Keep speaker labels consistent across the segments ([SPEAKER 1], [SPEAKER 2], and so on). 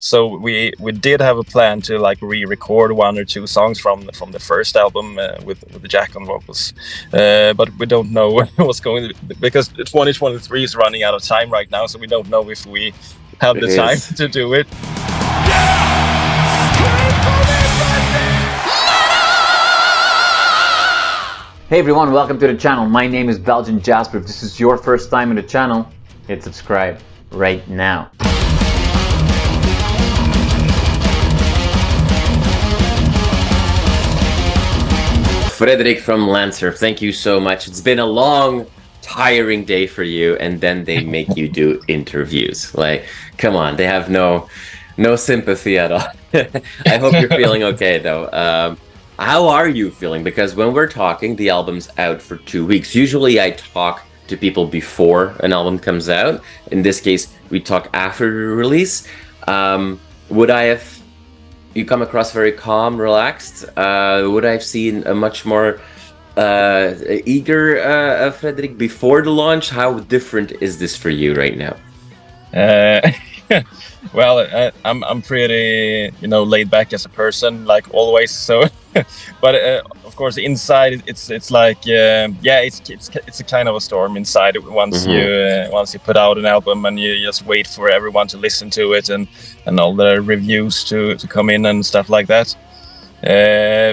[SPEAKER 1] So we did have a plan to like re-record 1 or 2 songs from the first album with the Jack on vocals, but we don't know what's going to, because 2023 is running out of time right now, so we don't know if we have the time to do it.
[SPEAKER 2] Hey everyone, welcome to the channel. My name is Belgian Jasper. If this is your first time in the channel, hit subscribe right now.
[SPEAKER 3] Fredrik from LANCER, thank you so much. It's been a long, tiring day for you, and then they make you do interviews. Like, come on, they have no sympathy at all. I hope you're feeling okay, though. How are you feeling? Because when we're talking, the album's out for 2 weeks. Usually I talk to people before an album comes out. In this case, we talk after the release. Would I have... You come across very calm, relaxed. Would I have seen a much more eager Fredrik before the launch? How different is this for you right now?
[SPEAKER 1] Well, I'm pretty, laid back as a person, like always. So, but of course, inside it's like, it's a kind of a storm inside once you put out an album and you just wait for everyone to listen to it and all the reviews to come in and stuff like that.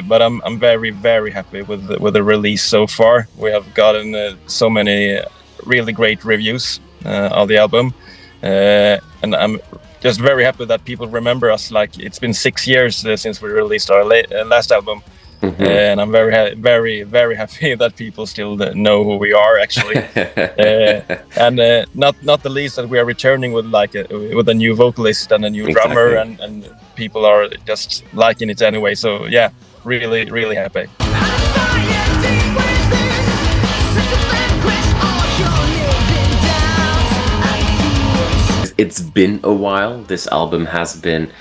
[SPEAKER 1] But I'm very, very happy with the release so far. We have gotten so many really great reviews of the album, and I'm just very happy that people remember us. Like, it's been 6 years since we released our last album, and I'm very, very happy that people still know who we are, actually. And not the least that we are returning with with a new vocalist and a new drummer, and people are just liking it anyway. So yeah, really, really happy.
[SPEAKER 3] It's been a while. This album has been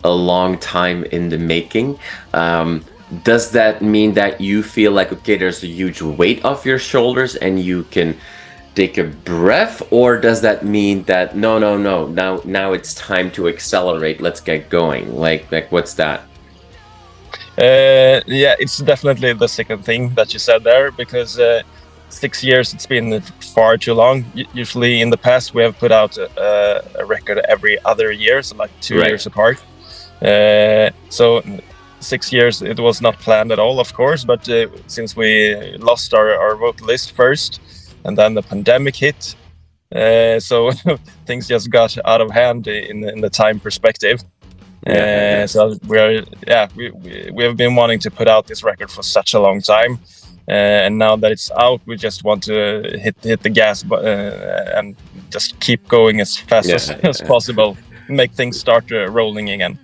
[SPEAKER 3] a long time in the making. Does that mean that you feel like, okay, there's a huge weight off your shoulders and you can take a breath? Or does that mean that, no, now it's time to accelerate, let's get going? Like what's that?
[SPEAKER 1] Yeah, it's definitely the second thing that you said there, because 6 years, it's been far too long. Usually in the past we have put out a record every other year, so like 2 years apart. So 6 years, it was not planned at all, of course, but since we lost our vocalist first and then the pandemic hit, so things just got out of hand in the time perspective. So we have been wanting to put out this record for such a long time. And now that it's out, we just want to hit the gas and just keep going as fast as possible, make things start rolling again.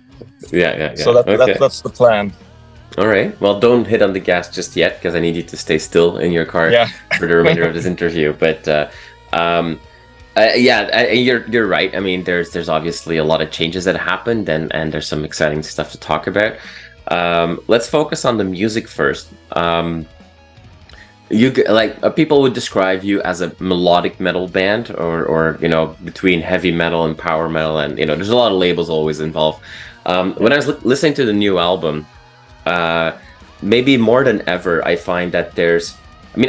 [SPEAKER 1] Yeah. So that's the plan.
[SPEAKER 3] All right. Well, don't hit on the gas just yet, because I need you to stay still in your car for the remainder of this interview. But you're right. I mean, there's obviously a lot of changes that happened, and there's some exciting stuff to talk about. Let's focus on the music first. People would describe you as a melodic metal band, or between heavy metal and power metal, and there's a lot of labels always involved. When I was listening to the new album, maybe more than ever, I find that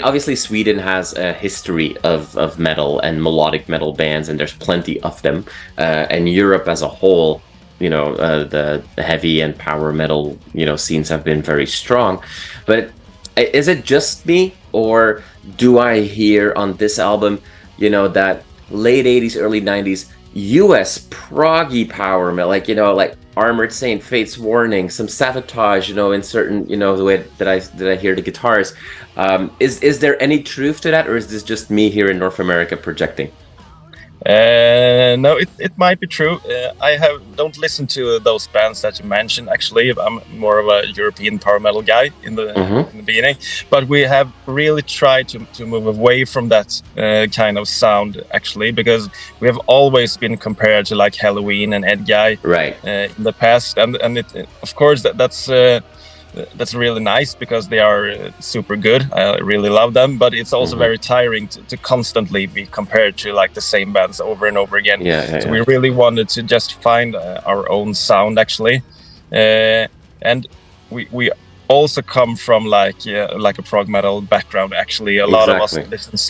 [SPEAKER 3] obviously Sweden has a history of metal and melodic metal bands, and there's plenty of them, and Europe as a whole, the heavy and power metal scenes have been very strong. But is it just me, or do I hear on this album, that late 80s, early 90s US proggy power metal, like Armored Saint, Fate's Warning, some Sabotage, in certain, the way that I hear the guitars. Is there any truth to that, or is this just me here in North America projecting?
[SPEAKER 1] No, it might be true. I don't listen to those bands that you mentioned. Actually, I'm more of a European power metal guy in the beginning. But we have really tried to move away from that kind of sound, actually, because we have always been compared to like Halloween and Edguy in the past, and it, of course that's that's really nice because they are super good. I really love them, but it's also very tiring to constantly be compared to like the same bands over and over again. So we really wanted to just find our own sound actually, and we also come from like a prog metal background. Actually, a lot of us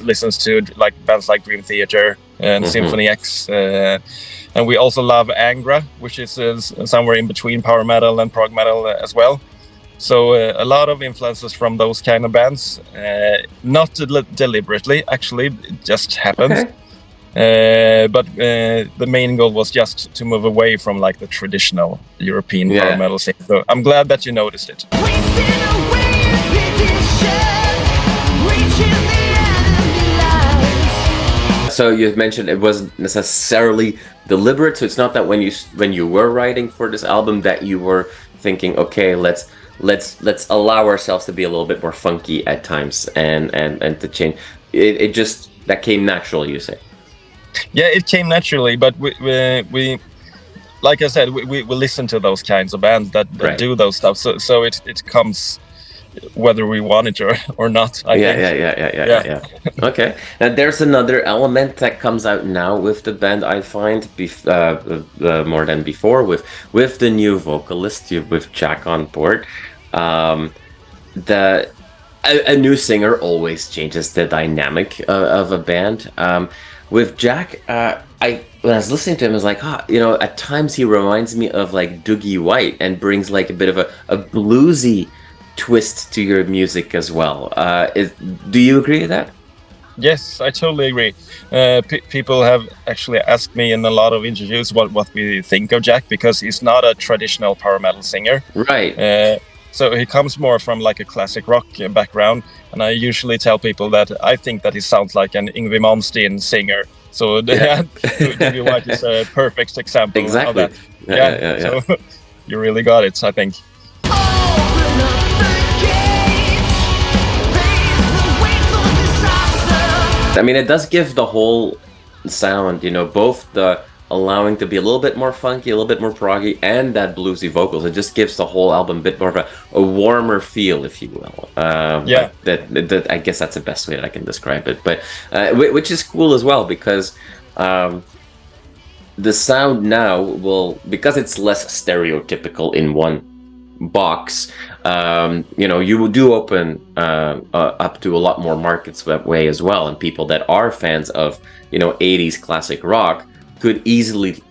[SPEAKER 1] listens to like bands like Dream Theater and Symphony X, and we also love Angra, which is somewhere in between power metal and prog metal as well. So a lot of influences from those kind of bands, not deliberately, actually, it just happened. But the main goal was just to move away from like the traditional European power metal scene. So I'm glad that you noticed it.
[SPEAKER 3] So you mentioned it wasn't necessarily deliberate. So it's not that when you were writing for this album that you were thinking, okay, let's allow ourselves to be a little bit more funky at times and to change. It just that came natural, you say.
[SPEAKER 1] Yeah, it came naturally, but we like I said, we listen to those kinds of bands that do those stuff. So it comes whether we want it or not. I think.
[SPEAKER 3] Okay, and there's another element that comes out now with the band. I find more than before with the new vocalist, with Jack on board. A new singer always changes the dynamic of a band. With Jack, when I was listening to him, I was like, at times he reminds me of like Dougie White and brings like a bit of a bluesy twist to your music as well. Do you agree with that?
[SPEAKER 1] Yes, I totally agree. People have actually asked me in a lot of interviews what we think of Jack, because he's not a traditional power metal singer.
[SPEAKER 3] Right.
[SPEAKER 1] So he comes more from like a classic rock background, and I usually tell people that I think that he sounds like an Yngwie Malmsteen singer. So Dougie White is a perfect example of that. So you really got it, I think.
[SPEAKER 3] I mean, it does give the whole sound, both the allowing to be a little bit more funky, a little bit more proggy, and that bluesy vocals. It just gives the whole album a bit more of a warmer feel, if you will. That I guess that's the best way that I can describe it. But which is cool as well, because the sound now because it's less stereotypical in one box. You do open up to a lot more markets that way as well, and people that are fans of 80s classic rock could easily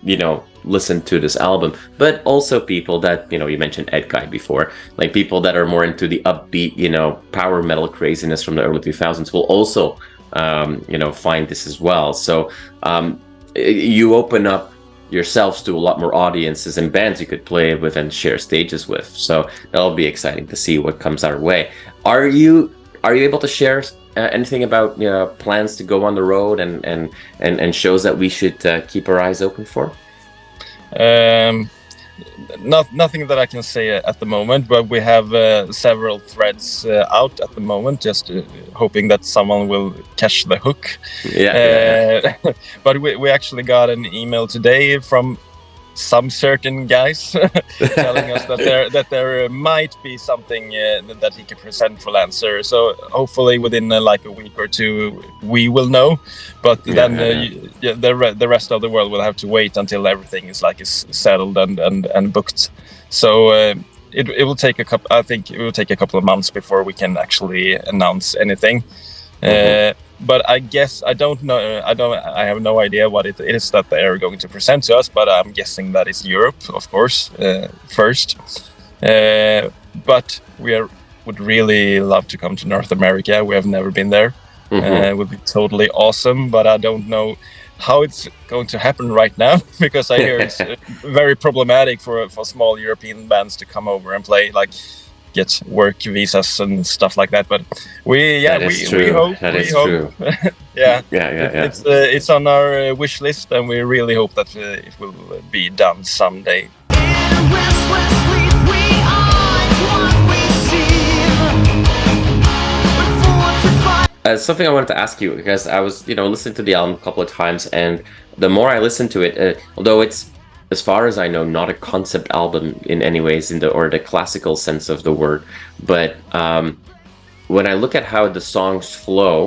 [SPEAKER 3] listen to this album. But also people that you mentioned Ed Guy before, like people that are more into the upbeat power metal craziness from the early 2000s will also find this as well. So you open up yourselves to a lot more audiences and bands you could play with and share stages with. So that'll be exciting to see what comes our way. Are you able to share anything about plans to go on the road and shows that we should keep our eyes open for?
[SPEAKER 1] Nothing that I can say at the moment, but we have several threads out at the moment, just hoping that someone will catch the hook. But we actually got an email today from some certain guys telling us that there might be something that he can present for LANCER. So hopefully within like a week or two we will know. But then the rest of the world will have to wait until everything is settled and booked. So it will take I think it will take a couple of months before we can actually announce anything. But I guess I don't know. I have no idea what it is that they are going to present to us. But I'm guessing that it's Europe, of course, first. But would really love to come to North America. We have never been there. It would be totally awesome. But I don't know how it's going to happen right now, because I hear it's very problematic for small European bands to come over and play, get work visas and stuff like that. But we hope. True. It's on our wish list, and we really hope that it will be done someday.
[SPEAKER 3] Something I wanted to ask you, because I was listening to the album a couple of times, and the more I listened to it, although it's as far as I know, not a concept album in any ways, or the classical sense of the word. But when I look at how the songs flow,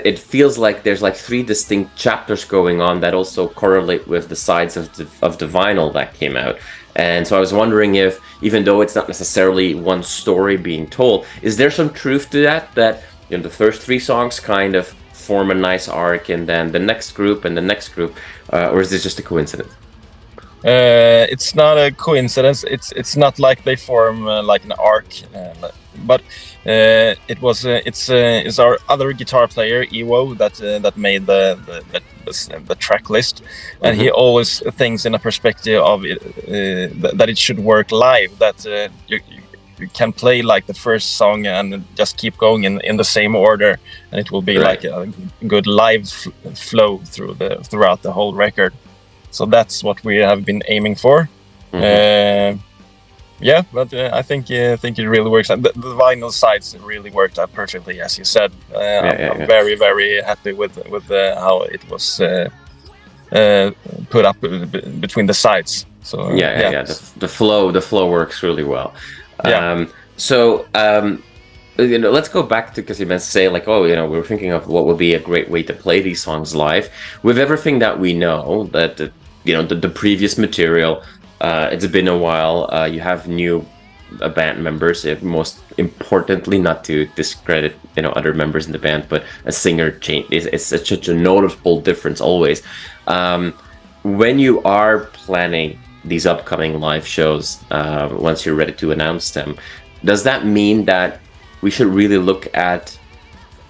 [SPEAKER 3] it feels like there's like 3 distinct chapters going on that also correlate with the sides of the vinyl that came out. And so I was wondering if, even though it's not necessarily one story being told, is there some truth to that you know, the first 3 songs kind of form a nice arc, and then the next group and the next group, or is this just a coincidence?
[SPEAKER 1] It's not a coincidence. It's not like they form like an arc, but it's our other guitar player Iwo that made the track list, and he always thinks in a perspective of it, that it should work live. That you can play like the first song and just keep going in the same order, and it will be like a good live flow throughout the whole record. So that's what we have been aiming for. Yeah, but I think it really works. The vinyl sides really worked out perfectly, as you said. I'm very, very happy with how it was put up between the sides. So
[SPEAKER 3] the flow works really well. You know, let's go back to, because you meant to say like, oh, you know, we were thinking of what would be a great way to play these songs live. With everything that we know, that the previous material, it's been a while. You have new band members. Most importantly, not to discredit other members in the band, but a singer change. It's such a noticeable difference always. When you are planning these upcoming live shows, once you're ready to announce them, does that mean that we should really look at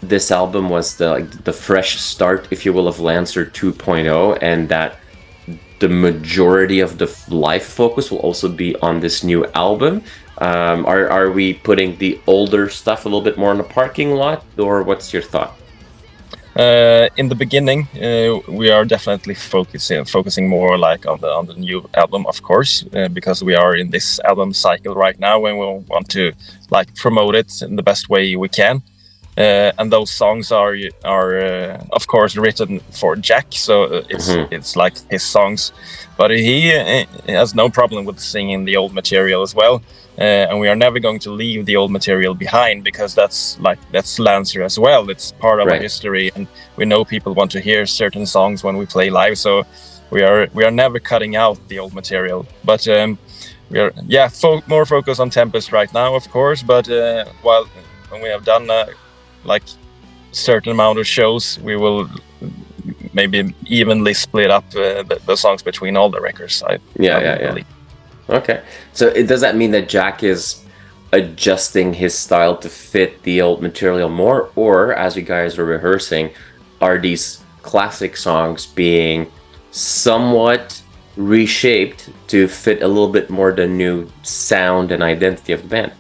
[SPEAKER 3] this album was the fresh start, if you will, of LANCER 2.0, and that the majority of the live focus will also be on this new album? Are we putting the older stuff a little bit more in the parking lot, or what's your thought?
[SPEAKER 1] In the beginning, we are definitely focusing more like on the new album, of course, because we are in this album cycle right now, and we want to like promote it in the best way we can. And those songs are of course written for Jack, so it's like his songs, but he has no problem with singing the old material as well. And we are never going to leave the old material behind, because that's LANCER as well. It's part of our history, and we know people want to hear certain songs when we play live. So we are never cutting out the old material. But we are more focused on Tempest right now, of course. But when we have done like certain amount of shows, we will maybe evenly split up the songs between all the records. I believe.
[SPEAKER 3] Okay, so does that mean that Jack is adjusting his style to fit the old material more, or as you guys are rehearsing, are these classic songs being somewhat reshaped to fit a little bit more the new sound and identity of the band?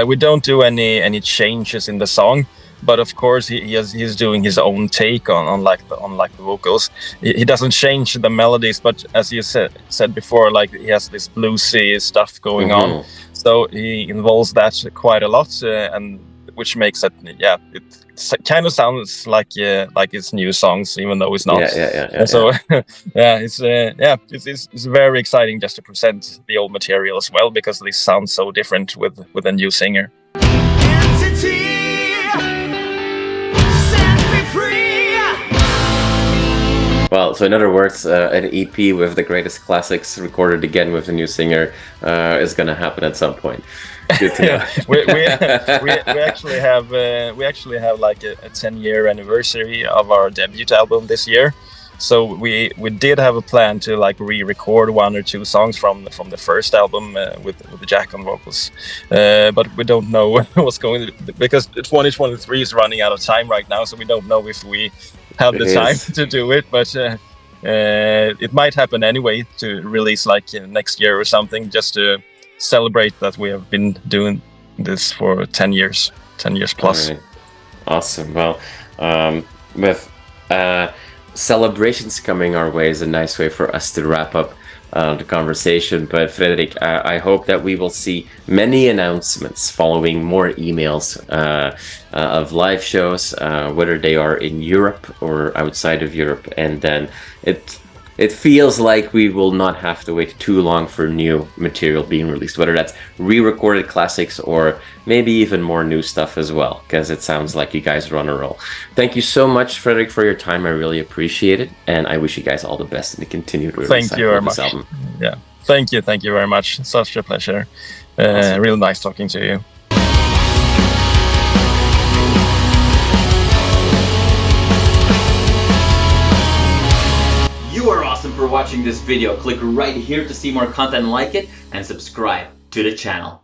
[SPEAKER 1] We don't do any changes in the song, but of course he's doing his own take on the vocals. He doesn't change the melodies, but as you said before, like he has this bluesy stuff going on, so he involves that quite a lot, and which makes it it kind of sounds like it's new songs, even though it's not. So it's very exciting just to present the old material as well, because this sounds so different with a new singer.
[SPEAKER 3] Well, so in other words, an EP with the greatest classics recorded again with a new singer is going to happen at some point. Good to know.
[SPEAKER 1] we actually have like a 10-year anniversary of our debut album this year. So we did have a plan to like re-record 1 or 2 songs from the first album with Jack on vocals, but we don't know what's going to, because 2023 is running out of time right now, so we don't know if we have the time to do it. But it might happen anyway, to release like next year or something, just to celebrate that we have been doing this for 10 years plus.
[SPEAKER 3] Right. Awesome. Well, with celebrations coming our way is a nice way for us to wrap up the conversation. But Fredrik, I hope that we will see many announcements following, more emails of live shows, whether they are in Europe or outside of Europe. And then it feels like we will not have to wait too long for new material being released, whether that's re-recorded classics or maybe even more new stuff as well, because it sounds like you guys are on a roll. Thank you so much, Fredrik, for your time. I really appreciate it, and I wish you guys all the best in the continued release
[SPEAKER 1] Thank you very
[SPEAKER 3] of this
[SPEAKER 1] much.
[SPEAKER 3] album.
[SPEAKER 1] Yeah, thank you very much. Such a pleasure.
[SPEAKER 3] Awesome.
[SPEAKER 1] Real nice talking to you.
[SPEAKER 2] You are awesome for watching this video. Click right here to see more content like it and subscribe to the channel.